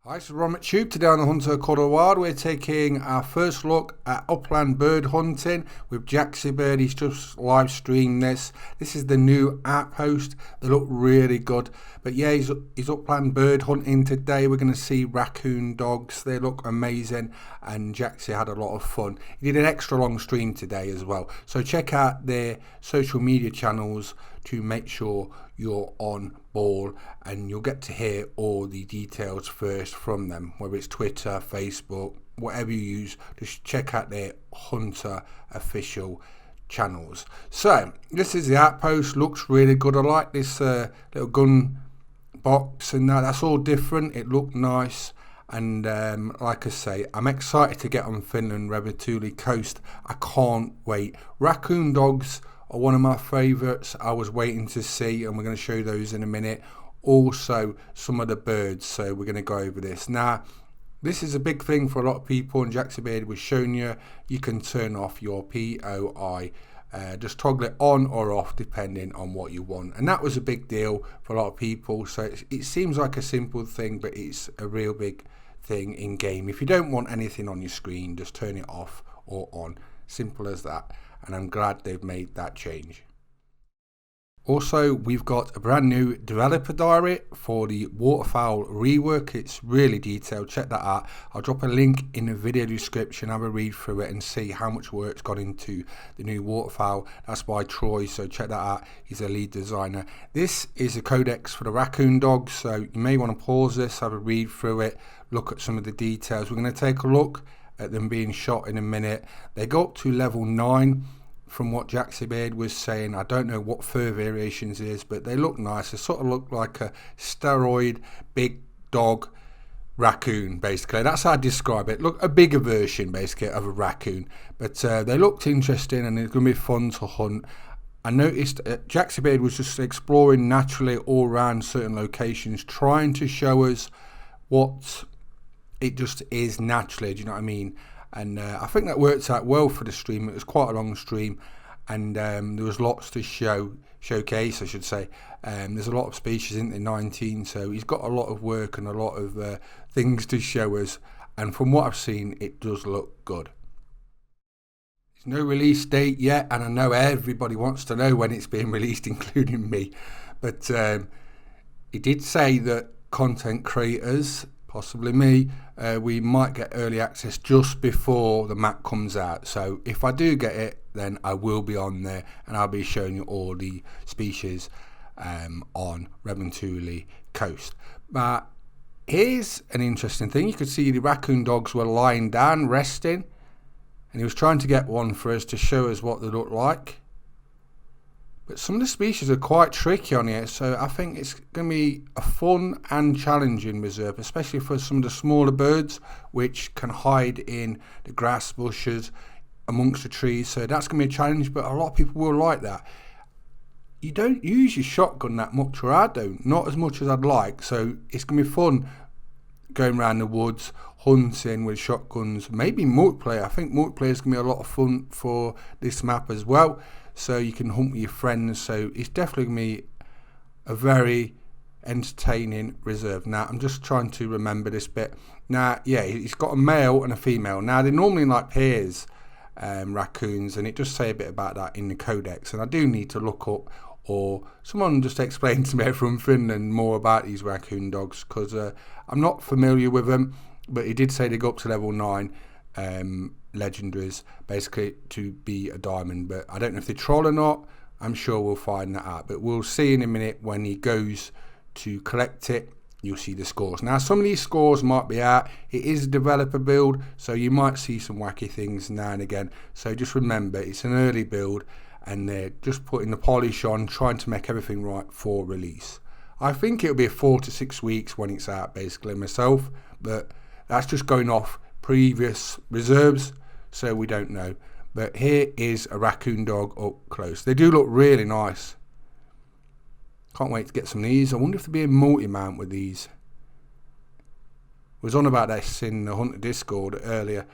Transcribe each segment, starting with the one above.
Hi, this is Ron McTube. Today on the Hunter Called Wild, we're taking our first look at upland bird hunting with Jaxie Bird. He's just live streamed this. This is the new outpost. They look really good. But yeah, he's upland bird hunting today. We're going to see Racoon Dogs. They look amazing, and Jaxie had a lot of fun. He did an extra long stream today as well. So check out their social media channels to make sure you're on ball, and you'll get to hear all the details first from them, whether it's Twitter, Facebook, whatever you use. Just check out their Hunter official channels. So this is the outpost. Looks really good. I like this little gun box and that's all different. It looked nice, and like I say, I'm excited to get on Finland, Revontuli coast. I can't wait. Racoon Dogs are one of my favourites. I was waiting to see, and we're going to show those in a minute. Also some of the birds, so we're going to go over this. Now this is a big thing for a lot of people, and Jaxie Bird was showing you can turn off your POI, just toggle it on or off depending on what you want, and that was a big deal for a lot of people. So it seems like a simple thing, but it's a real big thing in game. If you don't want anything on your screen, just turn it off or on, simple as that. And I'm glad they've made that change. Also, we've got a brand new developer diary for the waterfowl rework. It's really detailed. Check that out. I'll drop a link in the video description. Have a read through it and see how much work's gone into the new waterfowl. That's by Troy, so check that out. He's a lead designer. This is a codex for the Racoon Dogs, so you may want to pause this, have a read through it, look at some of the details. We're going to take a look at them being shot in a minute. They go up to level 9 from what Jaxie Bird was saying. I don't know what fur variations is, but they look nice. They sort of look like a steroid big dog raccoon, basically. That's how I describe it. Look, a bigger version basically of a raccoon, but they looked interesting, and it's going to be fun to hunt. I noticed Jaxie Bird was just exploring naturally all around certain locations, trying to show us what it just is naturally, do you know what I mean? And I think that worked out well for the stream. It was quite a long stream, and there was lots to showcase, I should say. There's a lot of species in the 19, so he's got a lot of work and a lot of things to show us, and from what I've seen, it does look good. There's no release date yet, and I know everybody wants to know when it's being released, including me, but he did say that content creators, possibly me, we might get early access just before the map comes out. So if I do get it, then I will be on there, and I'll be showing you all the species on Revontuli coast. But here's an interesting thing. You could see the Racoon Dogs were lying down resting, and he was trying to get one for us to show us what they look like. But some of the species are quite tricky on here, so I think it's going to be a fun and challenging reserve, especially for some of the smaller birds which can hide in the grass bushes amongst the trees. So that's going to be a challenge, but a lot of people will like that. You don't use your shotgun that much, or I don't, not as much as I'd like, so it's going to be fun going around the woods, hunting with shotguns, maybe multiplayer. I think multiplayer is going to be a lot of fun for this map as well. So you can hunt with your friends. So it's definitely going to be a very entertaining reserve. Now I'm just trying to remember this bit. Now, yeah, he's got a male and a female. Now they're normally like pairs, raccoons, and it does say a bit about that in the codex. And I do need to look up, or someone just explain to me from Finland more about these Racoon Dogs, because I'm not familiar with them. But he did say they go up to level 9. Legendaries, basically, to be a diamond, but I don't know if they troll or not. I'm sure we'll find that out, but we'll see in a minute when he goes to collect it. You'll see the scores. Now some of these scores might be out. It is a developer build, so you might see some wacky things now and again, so just remember it's an early build, and they're just putting the polish on, trying to make everything right for release. I think it'll be 4 to 6 weeks when it's out, basically, myself, but that's just going off previous reserves, so we don't know. But here is a Racoon Dog up close. They do look really nice. Can't wait to get some of these. I wonder if there'll be a multi-mount with these. I was on about this in the Hunter Discord earlier.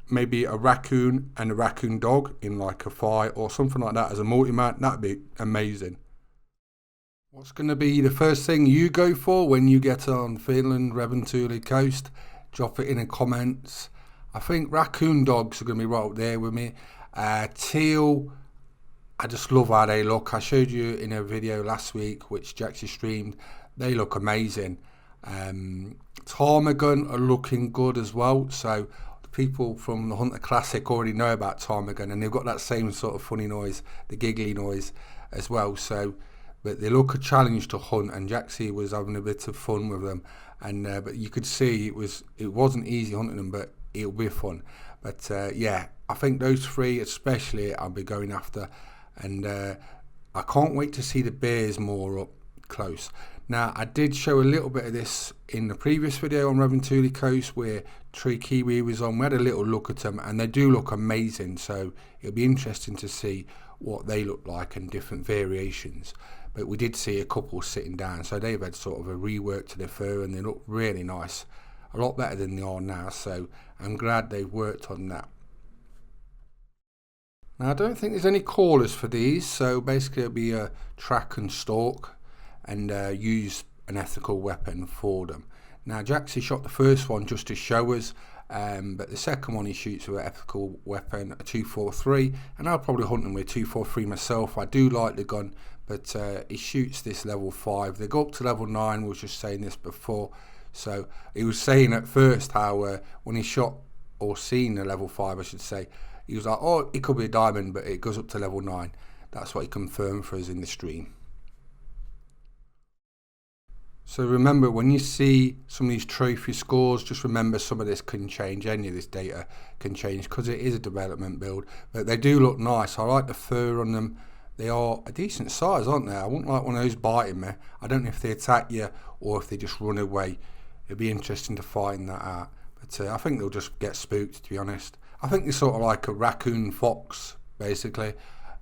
Maybe a raccoon and a Racoon Dog in like a fight or something like that as a multi-mount. That'd be amazing. What's going to be the first thing you go for when you get on Finland, Revontuli coast? Drop it in the comments. I think Racoon Dogs are going to be right up there with me. Teal, I just love how they look. I showed you in a video last week, which Jaxie streamed. They look amazing. Tarmigan are looking good as well. So the people from the Hunter Classic already know about Tarmigan, and they've got that same sort of funny noise, the giggly noise as well. So, but they look a challenge to hunt, and Jaxie was having a bit of fun with them. And but you could see it wasn't easy hunting them, but it'll be fun. But yeah, I think those three especially I'll be going after, and I can't wait to see the bears more up close. Now, I did show a little bit of this in the previous video on Revontuli coast where Tree Kiwi was on. We had a little look at them, and they do look amazing. So it'll be interesting to see what they look like and different variations. But we did see a couple sitting down, so they've had sort of a rework to their fur, and they look really nice, a lot better than they are now. So I'm glad they've worked on that. Now, I don't think there's any callers for these, so basically it'll be a track and stalk, and use an ethical weapon for them. Now, Jaxie shot the first one just to show us, but the second one he shoots with an ethical weapon, a 243, and I'll probably hunt them with 243 myself. I do like the gun, but he shoots this level 5. They go up to level 9, we was just saying this before. So he was saying at first how when he shot, or seen a level 5 I should say, he was like, oh, it could be a diamond, but it goes up to level 9. That's what he confirmed for us in the stream. So remember, when you see some of these trophy scores, just remember some of this can change, any of this data can change, because it is a development build. But they do look nice. I like the fur on them. They are a decent size, aren't they? I wouldn't like one of those biting me. I don't know if they attack you or if they just run away. It'd be interesting to find that out. But I think they'll just get spooked, to be honest. I think they're sort of like a raccoon fox, basically.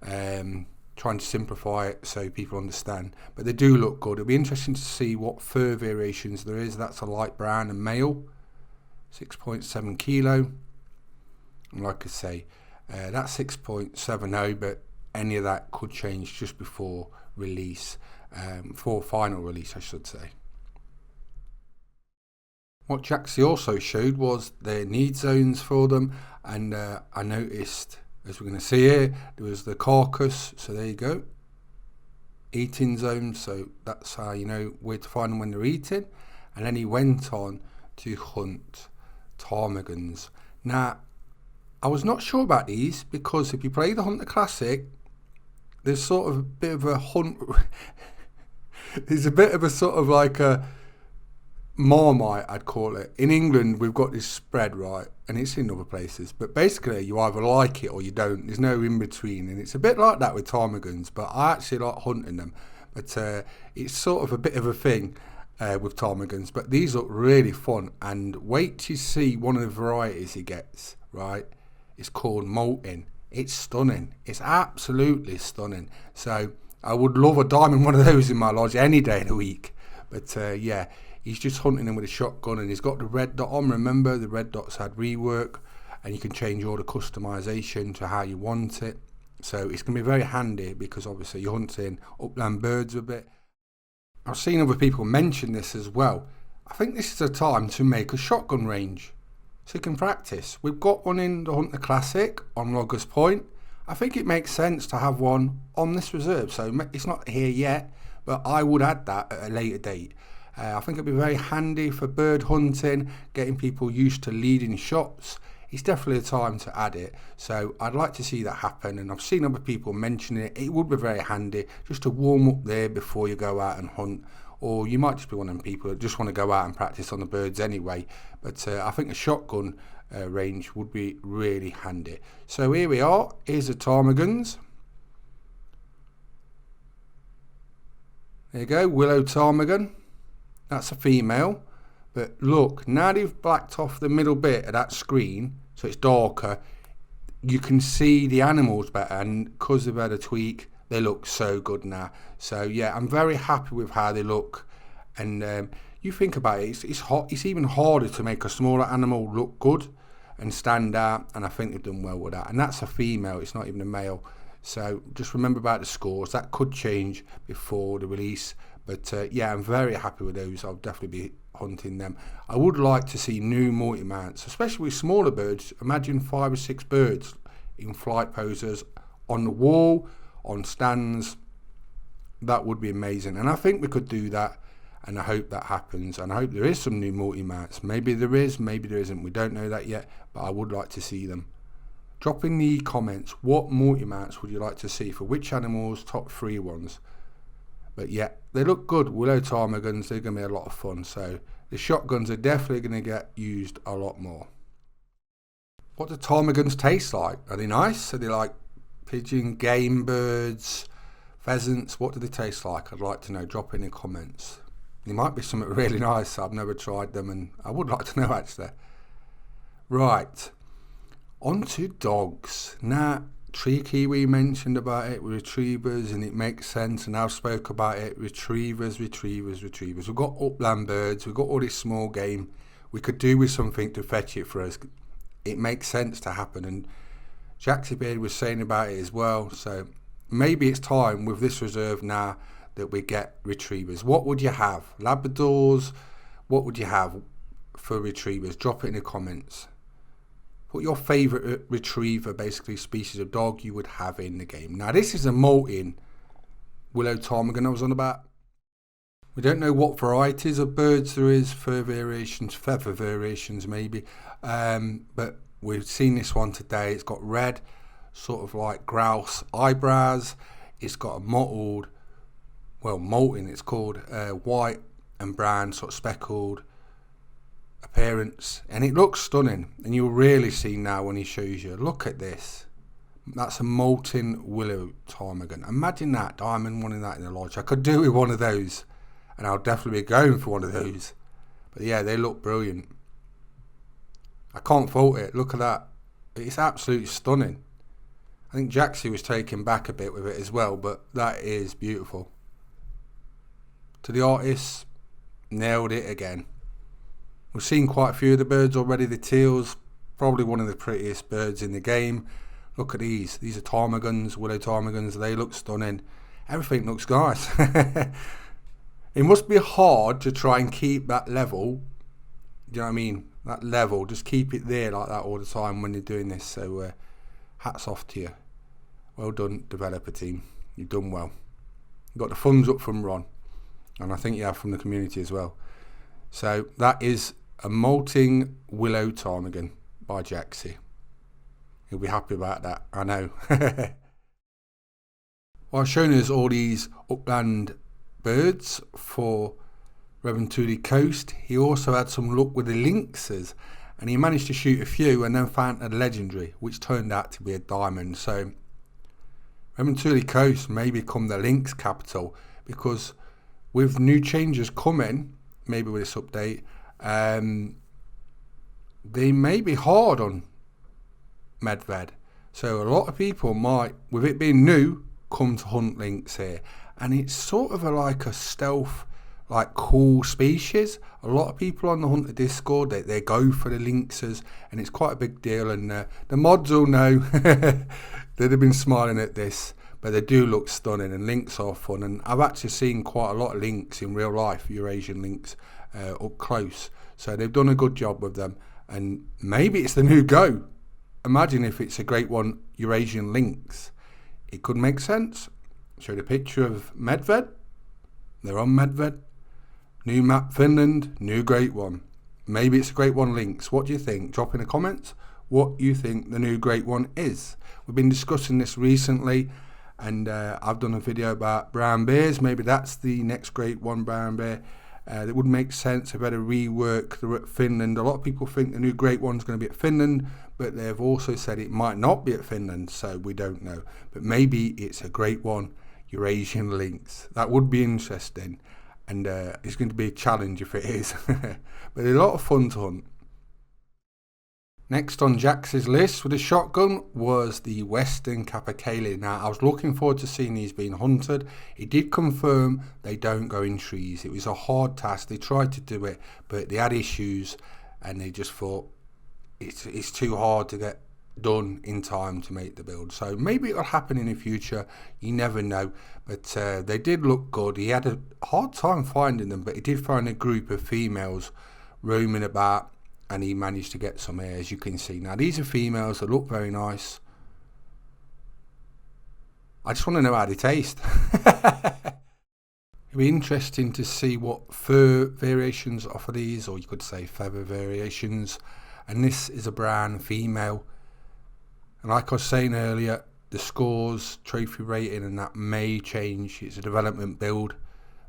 Trying to simplify it so people understand, but they do look good. It'll be interesting to see what fur variations there is. That's a light brown and male, 6.7 kilo, and like I say, that's 6.70, but any of that could change just before release, for final release I should say. What Jaxie also showed was their need zones for them, and I noticed, as we're going to see here, there was the carcass, so there you go, eating zone, so that's how you know where to find them when they're eating. And then he went on to hunt ptarmigans. Now, I was not sure about these, because if you play the Hunter Classic, there's sort of a bit of a hunt, there's a bit of a sort of like a Marmite, I'd call it. In England, we've got this spread, right, and it's in other places, but basically you either like it or you don't. There's no in between, and it's a bit like that with ptarmigans, but I actually like hunting them. But it's sort of a bit of a thing with ptarmigans, but these look really fun. And wait to see one of the varieties he gets, right? It's called molting. It's stunning. It's absolutely stunning. So I would love a diamond one of those in my lodge any day of the week. But yeah, he's just hunting them with a shotgun, and he's got the red dot on. Remember, the red dots had rework, and you can change all the customization to how you want it. So it's going to be very handy, because obviously you're hunting upland birds a bit. I've seen other people mention this as well. I think this is a time to make a shotgun range, so you can practice. We've got one in the Hunter Classic on Loggers Point. I think it makes sense to have one on this reserve. So it's not here yet, but I would add that at a later date. I think it'd be very handy for bird hunting, getting people used to leading shots. It's definitely a time to add it. So I'd like to see that happen, and I've seen other people mention it. It would be very handy just to warm up there before you go out and hunt. Or you might just be one of them people that just want to go out and practice on the birds anyway. But I think a shotgun range would be really handy. So here we are. Here's the ptarmigans. There you go, willow ptarmigan. That's a female. But look, now they've blacked off the middle bit of that screen, so it's darker, you can see the animals better, and because they've had a tweak, they look so good now. So yeah, I'm very happy with how they look. And you think about it, it's even harder to make a smaller animal look good and stand out, and I think they've done well with that. And that's a female, it's not even a male. So just remember about the scores. That could change before the release. But yeah, I'm very happy with those. I'll definitely be hunting them. I would like to see new multi-mounts, especially with smaller birds. Imagine 5 or 6 birds in flight poses on the wall, on stands. That would be amazing. And I think we could do that. And I hope that happens. And I hope there is some new multi-mounts. Maybe there is, maybe there isn't. We don't know that yet. But I would like to see them. Drop in the comments, what multi-mounts would you like to see for which animals, top 3 ones. But yeah, they look good. Willow Tarmigans, they're going to be a lot of fun. So the shotguns are definitely going to get used a lot more. What do Tarmigans taste like? Are they nice? Are they like pigeon, game birds, pheasants? What do they taste like? I'd like to know. Drop in the comments. They might be something really nice. I've never tried them and I would like to know actually. Right. On to dogs. Now, Tree Kiwi mentioned about it with retrievers, and it makes sense, and I've spoke about it. Retrievers. We've got upland birds, we've got all this small game. We could do with something to fetch it for us. It makes sense to happen, and Jaxie Beard was saying about it as well. So maybe it's time with this reserve now that we get retrievers. What would you have? Labradors? What would you have for retrievers? Drop it in the comments. What your favourite retriever, basically species of dog, you would have in the game. Now this is a molting Willow Ptarmigan I was on about. We don't know what varieties of birds there is, fur variations, feather variations maybe, but we've seen this one today. It's got red, sort of like grouse eyebrows. It's got a mottled, well, molting it's called, white and brown, sort of speckled appearance, and it looks stunning, and you'll really see now when he shows you. Look at this. That's a molting Willow Ptarmigan. Imagine that, diamond wanting that in the lodge. I could do with one of those, and I'll definitely be going for one of those. But yeah, they look brilliant. I can't fault it. Look at that. It's absolutely stunning. I think Jaxie was taken back a bit with it as well, but that is beautiful. To the artists, nailed it again. We've seen quite a few of the birds already. The teals, probably one of the prettiest birds in the game. Look at these. These are ptarmigans, willow ptarmigans. They look stunning. Everything looks nice. It must be hard to try and keep that level. Do you know what I mean? That level. Just keep it there like that all the time when you're doing this. So hats off to you. Well done, developer team. You've done well. You got the thumbs up from Ron. And I think you have from the community as well. So that is a molting Willow Ptarmigan by Jaxie. He'll be happy about that, I know. While showing us all these upland birds for Revontuli coast, he also had some luck with the lynxes, and he managed to shoot a few and then found a legendary, which turned out to be a diamond. So Revontuli coast may become the lynx capital, because with new changes coming, maybe with this update, they may be hard on Medved. So a lot of people might, with it being new, come to hunt lynx here. And it's sort of like a stealth, like cool species. A lot of people on the Hunter Discord, they go for the lynxes, and it's quite a big deal. And the mods all know they'd have been smiling at this. But they do look stunning, and lynx are fun. And I've actually seen quite a lot of lynx in real life, Eurasian lynx, up close. So they've done a good job with them. And maybe it's the new go. Imagine if it's a great one, Eurasian lynx. It could make sense. Showed a picture of Medved. They're on Medved. New map Finland, new great one. Maybe it's a great one lynx. What do you think? Drop in the comments what you think the new great one is. We've been discussing this recently. And I've done a video about brown bears. Maybe that's the next great one, brown bear. That would make sense. I've had a rework. They're at Finland. A lot of people think the new great one's going to be at Finland, but they've also said it might not be at Finland, so we don't know. But maybe it's a great one, Eurasian lynx. That would be interesting, and it's going to be a challenge if it is. But a lot of fun to hunt. Next on Jax's list with a shotgun was the Western Capercaillie. Now, I was looking forward to seeing these being hunted. He did confirm they don't go in trees. It was a hard task. They tried to do it, but they had issues, and they just thought it's too hard to get done in time to make the build. So maybe it'll happen in the future, you never know. But they did look good. He had a hard time finding them, but he did find a group of females roaming about, and he managed to get some here, as you can see. Now these are females that look very nice. I just want to know how they taste. It'll be interesting to see what fur variations offer these, or you could say feather variations. And this is a brown female. And like I was saying earlier, the scores, trophy rating, and that may change. It's a development build.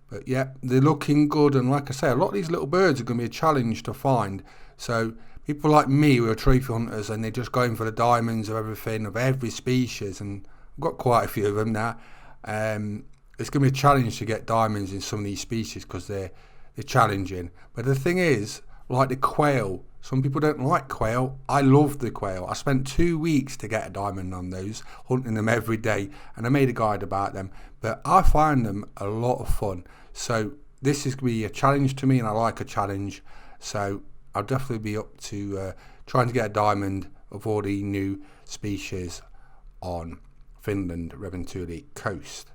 But yeah, they're looking good. And like I say, a lot of these little birds are going to be a challenge to find. So people like me who are trophy hunters, and they're just going for the diamonds of everything, of every species. And I've got quite a few of them now. It's going to be a challenge to get diamonds in some of these species because they're challenging. But the thing is, like the quail, some people don't like quail. I love the quail. I spent 2 weeks to get a diamond on those, hunting them every day, and I made a guide about them. But I find them a lot of fun. So this is going to be a challenge to me, and I like a challenge. So I'll definitely be up to trying to get a diamond of all the new species on Finland, Revontuli coast.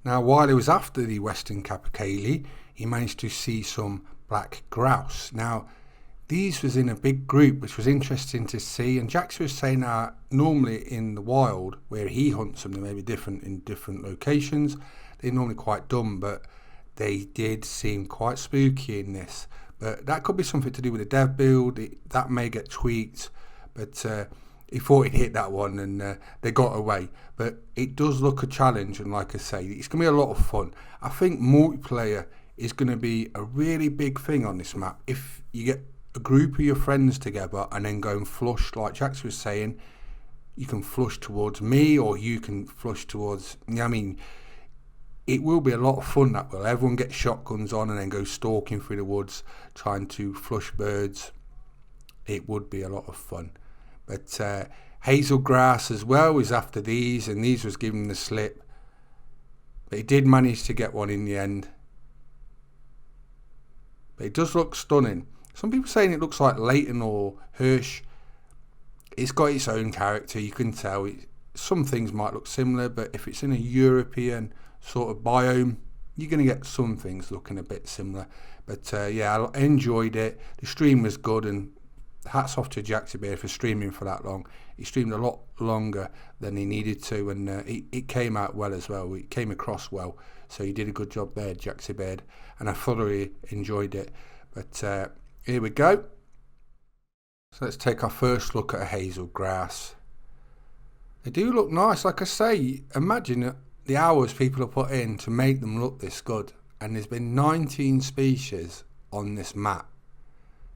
Now, while he was after the Western capercaillie, he managed to see some black grouse. Now, these was in a big group, which was interesting to see. And Jax was saying that normally in the wild, where he hunts them, they may be different in different locations. They're normally quite dumb, but they did seem quite spooky in this. But that could be something to do with the dev build. That may get tweaked, but he thought he'd hit that one, and they got away. But it does look a challenge, and like I say, it's going to be a lot of fun. I think multiplayer is going to be a really big thing on this map. If you get a group of your friends together and then go and flush, like Jax was saying, you can flush towards me, or you can flush towards, I mean, it will be a lot of fun, that will. Everyone gets shotguns on and then go stalking through the woods trying to flush birds. It would be a lot of fun. But hazel grass as well was after these, and these was giving the slip. But he did manage to get one in the end. But it does look stunning. Some people saying it looks like Leighton or Hirsch. It's got its own character, you can tell. Some things might look similar, but if it's in a European sort of biome, you're going to get some things looking a bit similar. But yeah, I enjoyed it. The stream was good, and hats off to Jaxie Beard for streaming for that long. He streamed a lot longer than he needed to, and it came out well as well. It came across well, so he did a good job there, Jaxie Beard, and I thoroughly enjoyed it. But here we go. So let's take our first look at a hazel grass. They do look nice. Like I say, imagine the hours people have put in to make them look this good, and there's been 19 species on this map.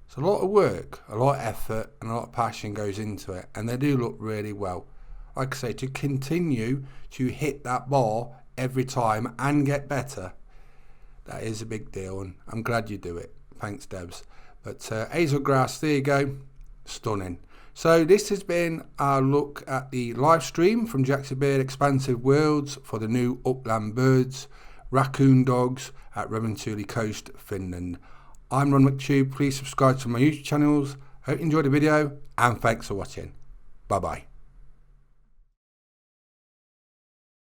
It's a lot of work, a lot of effort, and a lot of passion goes into it, and they do look really well. Like I say, to continue to hit that bar every time and get better, that is a big deal, and I'm glad you do it. Thanks, Debs. But hazel grass, there you go, stunning. So this has been our look at the live stream from Jaxie Beard Expansive Worlds for the new Upland birds, Racoon Dogs at Revontuli Coast, Finland. I'm Ron McTube. Please subscribe to my YouTube channels. Hope you enjoyed the video, and thanks for watching. Bye bye.